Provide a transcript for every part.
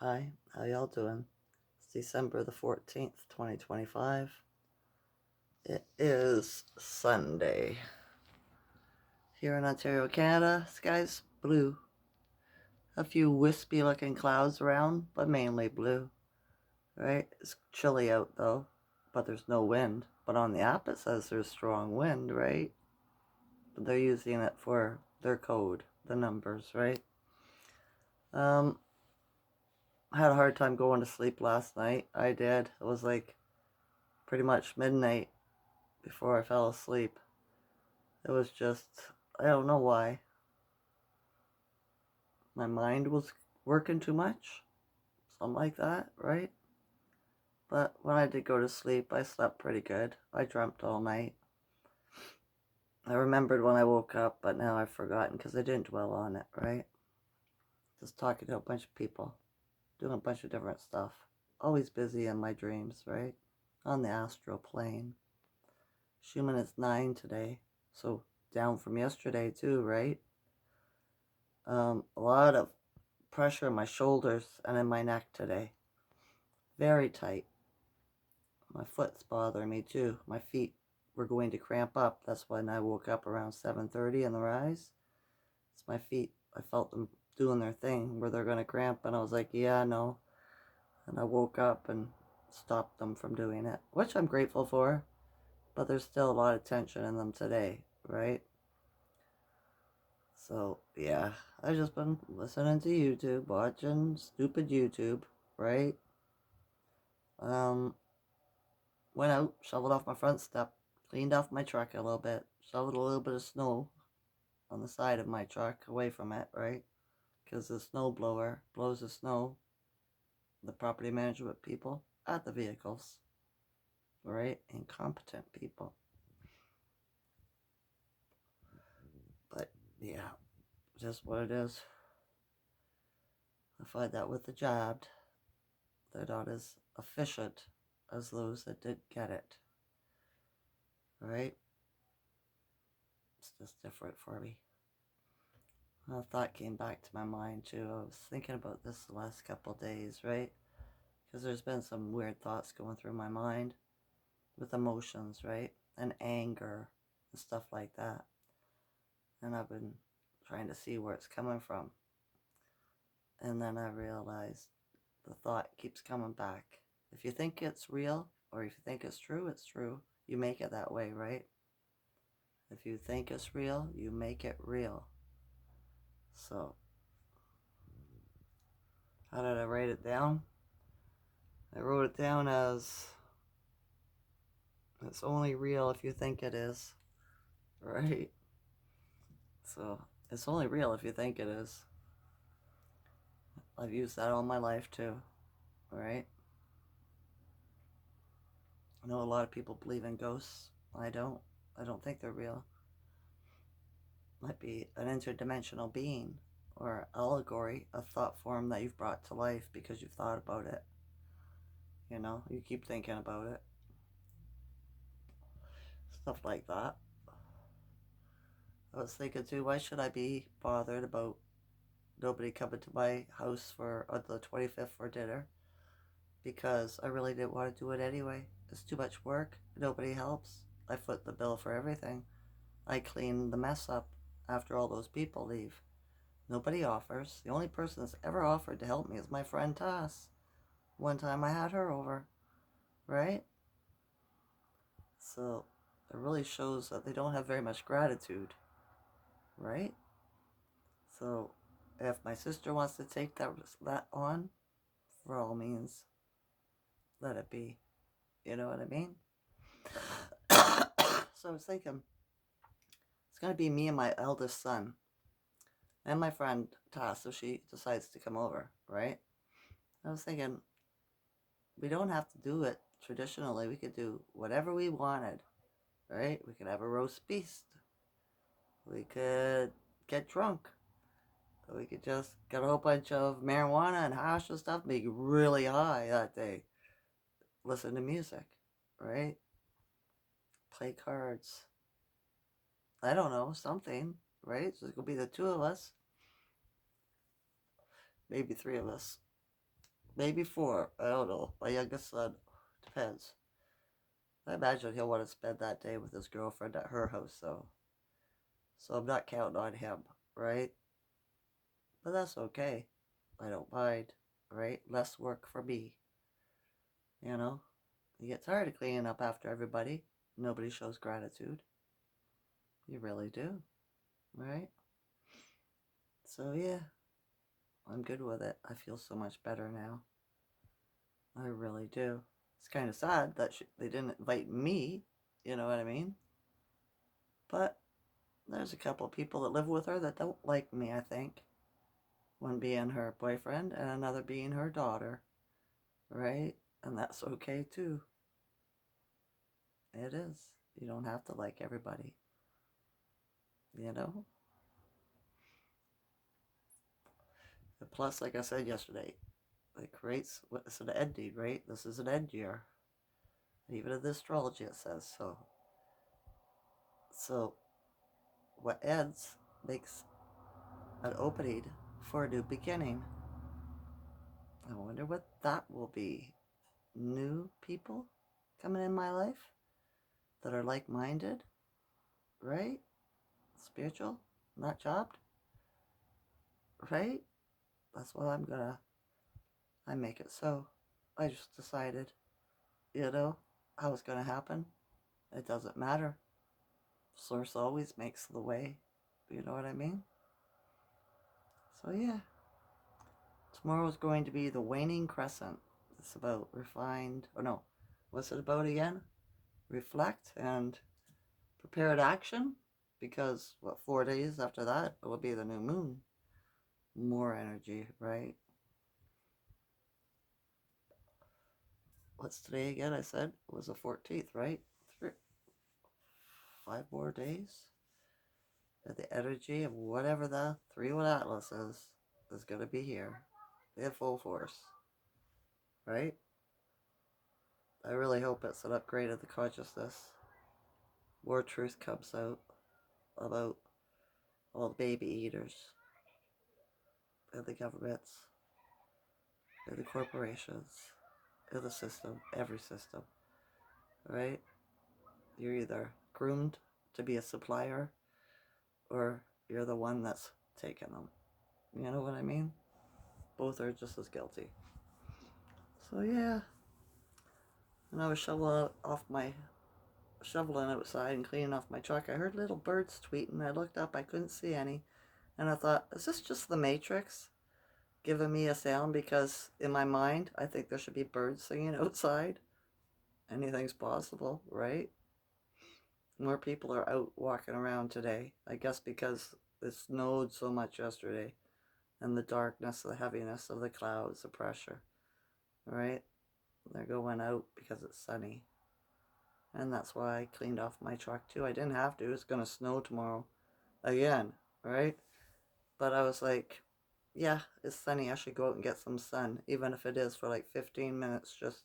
Hi, how y'all doing? It's December the 14th, 2025. It is Sunday. Here in Ontario, Canada, sky's blue. A few wispy looking clouds around, but mainly blue. Right? It's chilly out though, but there's no wind. But on the app it says there's strong wind, right? But they're using it for their code, the numbers, right? I had a hard time going to sleep last night. I did. It was like pretty much midnight before I fell asleep. It was just, I don't know why. My mind was working too much. Something like that, right? But when I did go to sleep, I slept pretty good. I dreamt all night. I remembered when I woke up, but now I've forgotten because I didn't dwell on it, right? Just talking to a bunch of people, doing a bunch of different stuff. Always busy in my dreams, right? On the astral plane. Schuman is 9 today, so down from yesterday too, right? A lot of pressure in my shoulders and in my neck today. Very tight. My foot's bothering me too. My feet were going to cramp up. That's when I woke up around 7:30 in the rise. It's my feet. I felt them doing their thing where they're going to cramp, and I was like, yeah, no. And I woke up and stopped them from doing it, which I'm grateful for, but there's still a lot of tension in them today, right? So, yeah, I've just been listening to YouTube, watching stupid YouTube, right? Um, Went out, shoveled off my front step, cleaned off my truck a little bit, shoveled a little bit of snow on the side of my truck away from it, right? Because the snow blower blows the snow, the property management people, at the vehicles, right? Incompetent people. But yeah, just what it is. I find that with the job, they're not as efficient as those that did get it, right? It's just different for me. A thought came back to my mind too. I was thinking about this the last couple of days, right? Because there's been some weird thoughts going through my mind with emotions, right? And anger and stuff like that. And I've been trying to see where it's coming from. And then I realized the thought keeps coming back. If you think it's real or if you think it's true, it's true. You make it that way, right? If you think it's real, you make it real. So, how did I write it down? I wrote it down as it's only real if you think it is, right? So, it's only real if you think it is. I've used that all my life too, right? I know a lot of people believe in ghosts. I don't. I don't think they're real. Might be an interdimensional being or allegory, a thought form that you've brought to life because you've thought about it. You know, you keep thinking about it. Stuff like that. I was thinking too, why should I be bothered about nobody coming to my house for the 25th for dinner? Because I really didn't want to do it anyway. It's too much work. Nobody helps. I foot the bill for everything. I clean the mess up after all those people leave. Nobody offers. The only person that's ever offered to help me is my friend Toss. One time I had her over, right? So it really shows that they don't have very much gratitude, right? So if my sister wants to take that on, for all means, let it be. You know what I mean? So I was thinking, it's going to be me and my eldest son and my friend Toss if she decides to come over, right? I was thinking, we don't have to do it traditionally. We could do whatever we wanted, right? We could have a roast beast. We could get drunk. We could just get a whole bunch of marijuana and hash and stuff, make really high that day. Listen to music, right? Play cards. I don't know, something, right? So it's going to be the two of us, maybe three of us. maybe 4. I don't know. My youngest son, depends. I imagine he'll want to spend that day with his girlfriend at her house, though. So I'm not counting on him, right? But that's okay. I don't mind, right? Less work for me, you know? You get tired of cleaning up after everybody. Nobody shows gratitude. You really do, right? So yeah, I'm good with it. I feel so much better now. I really do. It's kind of sad that they didn't invite me, you know what I mean? But there's a couple of people that live with her that don't like me, I think. One being her boyfriend and another being her daughter, right? And that's okay too. It is. You don't have to like everybody, you know? And plus, like I said yesterday, it creates, it's an ending, right? This is an end year. Even in the astrology it says so. So, what ends makes an opening for a new beginning. I wonder what that will be. New people coming in my life that are like minded, right? Spiritual, not jobbed, right? That's what I make it so. I just decided, how it's gonna happen. It doesn't matter. Source always makes the way. You know what I mean? So yeah. Tomorrow's going to be the waning crescent. It's about refined, oh no, what's it about again? Reflect and prepared action. Because, 4 days after that, it will be the new moon. More energy, right? What's today again? I said it was the 14th, right? 5 more days. And the energy of whatever the 3-1 Atlas is going to be here in full force, right? I really hope it's an upgrade of the consciousness. More truth comes out about all the baby eaters and the governments and the corporations and the system, every system, right? You're either groomed to be a supplier or you're the one that's taking them. You know what I mean? Both are just as guilty. So yeah, when I was shoveling outside and cleaning off my truck, I heard little birds tweeting. I looked up, I couldn't see any, and I thought, is this just the Matrix giving me a sound? Because in my mind, I think there should be birds singing outside. Anything's possible, right? More people are out walking around today. I guess because it snowed so much yesterday, and the darkness, the heaviness of the clouds, the pressure, right? They're going out because it's sunny. And that's why I cleaned off my truck too. I didn't have to. It's going to snow tomorrow again, right? But I was like, yeah, it's sunny. I should go out and get some sun, even if it is for like 15 minutes, just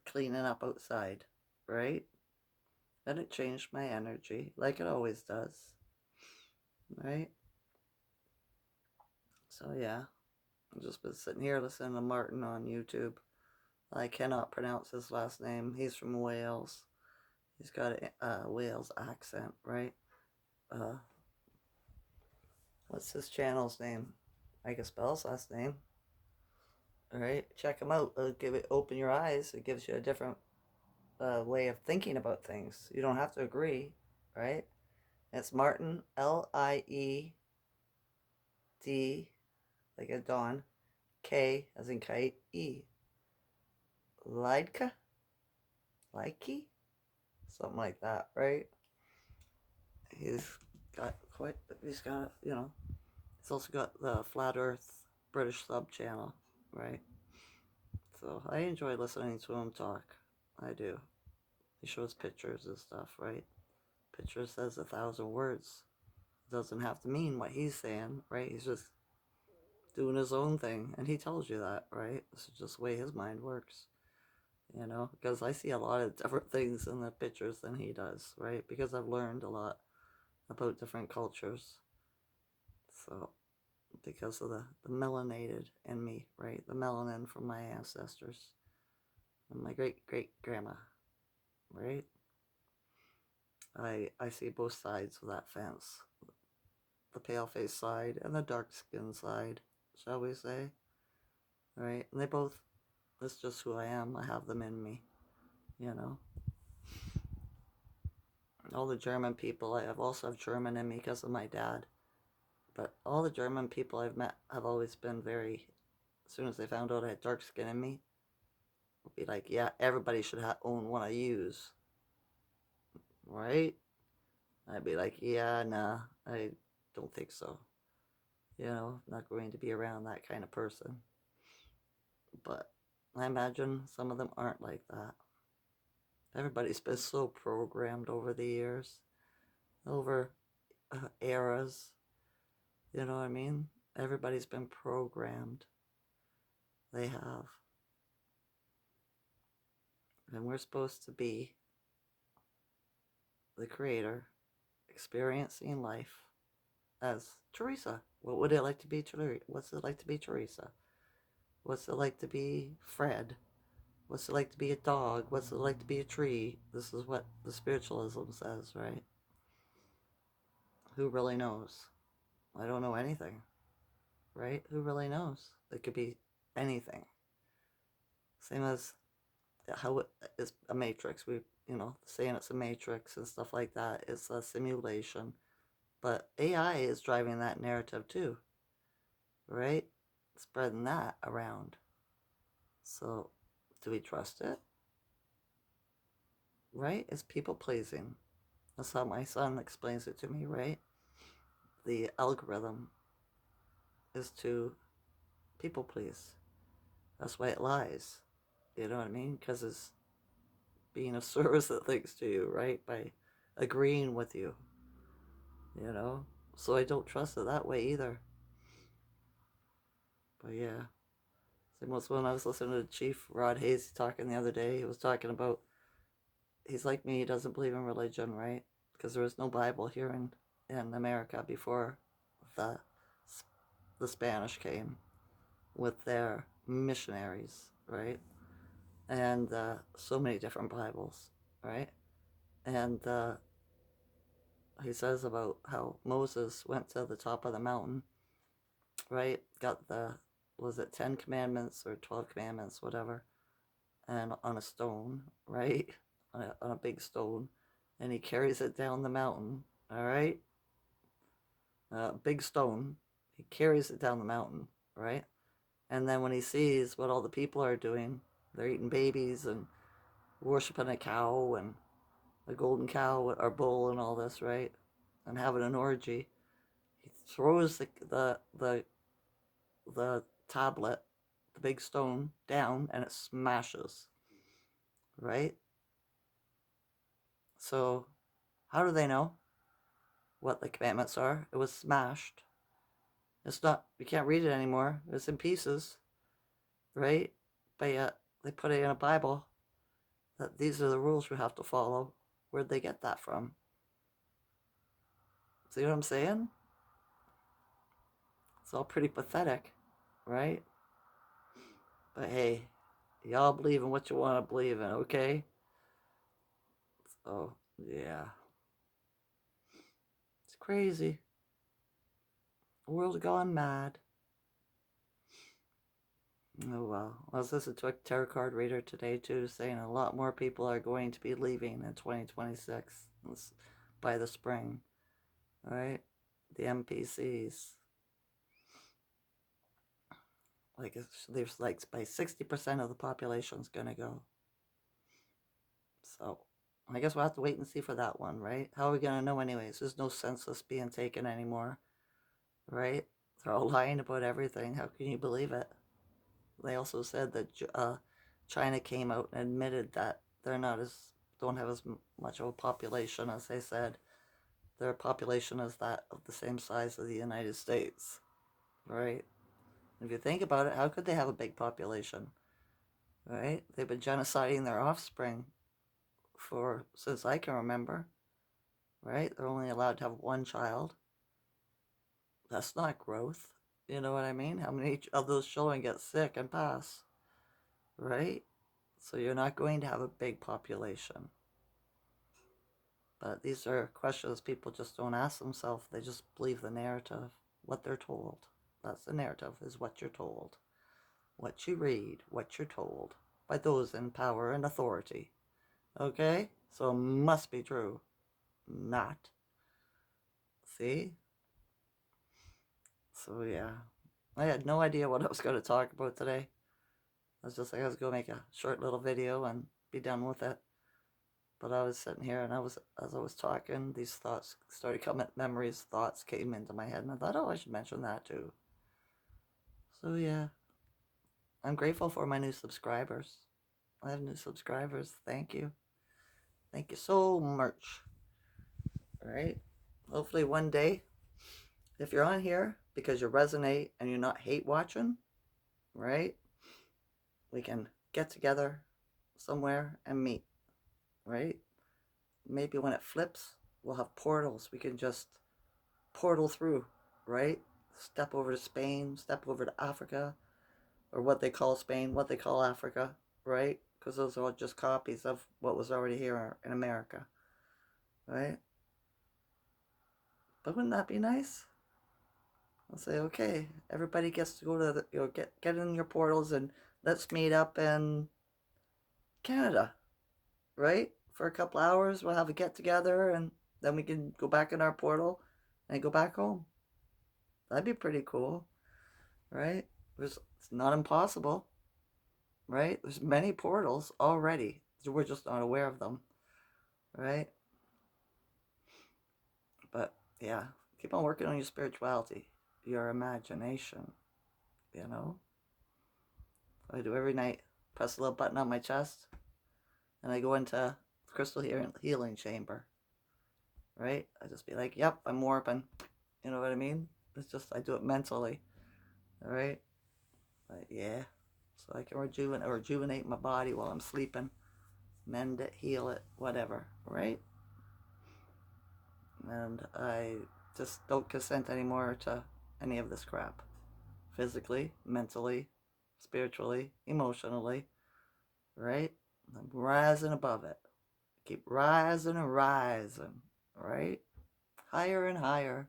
cleaning up outside, right? And it changed my energy, like it always does, right? So yeah, I've just been sitting here listening to Martin on YouTube. I cannot pronounce his last name. He's from Wales. He's got a Wales accent, right? What's his channel's name? I can spell his last name. All right, check him out. Open your eyes. It gives you a different way of thinking about things. You don't have to agree, right? It's Martin, Lied, like a dawn, K as in kite, E. Liedke? Likey? Something like that, right? He's he's got, he's also got the Flat Earth British sub channel, right? So I enjoy listening to him talk. I do. He shows pictures and stuff, right? Picture says 1,000 words. It doesn't have to mean what he's saying, right? He's just doing his own thing, and he tells you that, right? This is just the way his mind works, because I see a lot of different things in the pictures than he does, right? Because I've learned a lot about different cultures. So because of the melanated in me, right? The melanin from my ancestors and my great-great-grandma, right? I see both sides of that fence. The pale-faced side and the dark-skinned side, shall we say, right? And they both, that's just who I am. I have them in me, you know? All the German people, I also have German in me because of my dad. But all the German people I've met have always been very, as soon as they found out I had dark skin in me, would be like, yeah, everybody should own one I use, right? I'd be like, yeah, nah, I don't think so. You know, I'm not going to be around that kind of person. But I imagine some of them aren't like that. Everybody's been so programmed over the years, over eras. You know what I mean? Everybody's been programmed. They have. And we're supposed to be the creator, experiencing life as Teresa. What would it like to be, Teresa? What's it like to be Teresa? What's it like to be Fred? What's it like to be a dog? What's it like to be a tree? This is what the spiritualism says, right? Who really knows? I don't know anything, right? Who really knows? It could be anything. Same as how it is a matrix. We, saying it's a matrix and stuff like that. It's a simulation. But AI is driving that narrative too, right? Spreading that around. So, do we trust it? Right? It's people pleasing. That's how my son explains it to me, right? The algorithm is to people please. That's why it lies. You know what I mean? Because it's being of service that thinks to you, right? By agreeing with you, you know? So I don't trust it that way either. But yeah. Same as when I was listening to Chief Rod Hayes talking the other day, he was talking about, he's like me, he doesn't believe in religion, right? Because there was no Bible here in America before the, the Spanish came with their missionaries, right? And so many different Bibles, right? And he says about how Moses went to the top of the mountain, right? Got was it 10 commandments or 12 commandments, whatever, and on a stone, right? On a big stone. And he carries it down the mountain, all right? Big stone. He carries it down the mountain, right? And then when he sees what all the people are doing, they're eating babies and worshiping a cow and a golden cow or bull and all this, right? And having an orgy. He throws the tablet, the big stone, down, and it smashes, right? So, how do they know what the commandments are? It was smashed. It's not, you can't read it anymore. It's in pieces, right? But yet, they put it in a Bible that these are the rules we have to follow. Where'd they get that from? See what I'm saying? It's all pretty pathetic, right? But hey, y'all believe in what you want to believe in, okay? So, yeah. It's crazy. The world's gone mad. Oh well. I was listening to a tarot card reader today too, saying a lot more people are going to be leaving in 2026 by the spring. Alright? The NPCs. Like, there's like by 60% of the population's gonna go. So, I guess we'll have to wait and see for that one, right? How are we gonna know anyways? There's no census being taken anymore, right? They're all lying about everything. How can you believe it? They also said that China came out and admitted that they're not don't have as much of a population as they said. Their population is that of the same size as the United States, right? If you think about it, how could they have a big population, right? They've been genociding their offspring since I can remember, right? They're only allowed to have one child. That's not growth. You know what I mean? How many of those children get sick and pass, right? So you're not going to have a big population. But these are questions people just don't ask themselves. They just believe the narrative, what they're told. That's the narrative, is what you're told. What you read, what you're told by those in power and authority. Okay? So it must be true. Not. See? So yeah. I had no idea what I was going to talk about today. I was just like, I was going to make a short little video and be done with it. But I was sitting here and as I was talking, these thoughts started coming, thoughts came into my head, and I thought, oh, I should mention that too. So yeah, I'm grateful for my new subscribers. I have new subscribers. Thank you. Thank you so much. All right. Hopefully one day, if you're on here because you resonate and you're not hate watching, right? We can get together somewhere and meet, right? Maybe when it flips, we'll have portals. We can just portal through, right? Step over to Spain, step over to Africa, or what they call Spain, what they call Africa, right? Because those are all just copies of what was already here in America, right? But wouldn't that be nice? I'll say, okay, everybody gets to go to the, get in your portals and let's meet up in Canada, right? For a couple hours, we'll have a get together and then we can go back in our portal and go back home. That'd be pretty cool, right? It's not impossible, right? There's many portals already. So we're just not aware of them, right? But yeah, keep on working on your spirituality, your imagination, you know? I do every night. Press a little button on my chest, and I go into the crystal healing chamber, right? I just be like, yep, I'm warping. You know what I mean? It's just, I do it mentally, all right? But yeah, so I can rejuvenate my body while I'm sleeping, mend it, heal it, whatever, right? And I just don't consent anymore to any of this crap. Physically, mentally, spiritually, emotionally, right? I'm rising above it. Keep rising and rising, right? Higher and higher.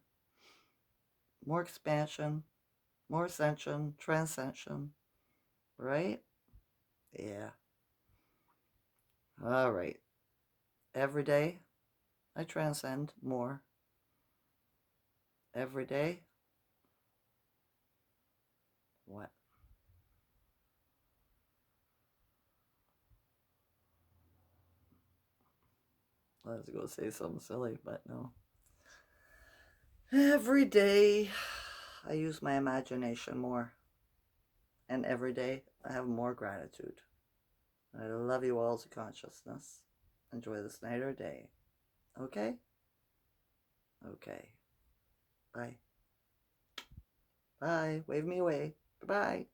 More expansion, more ascension, transcension, right? Yeah. All right. Every day, I transcend more. Every day, what? I was going to say something silly, but no. Every day, I use my imagination more. And every day, I have more gratitude. I love you all to consciousness. Enjoy this night or day. Okay? Okay. Bye. Bye. Wave me away. Bye-bye.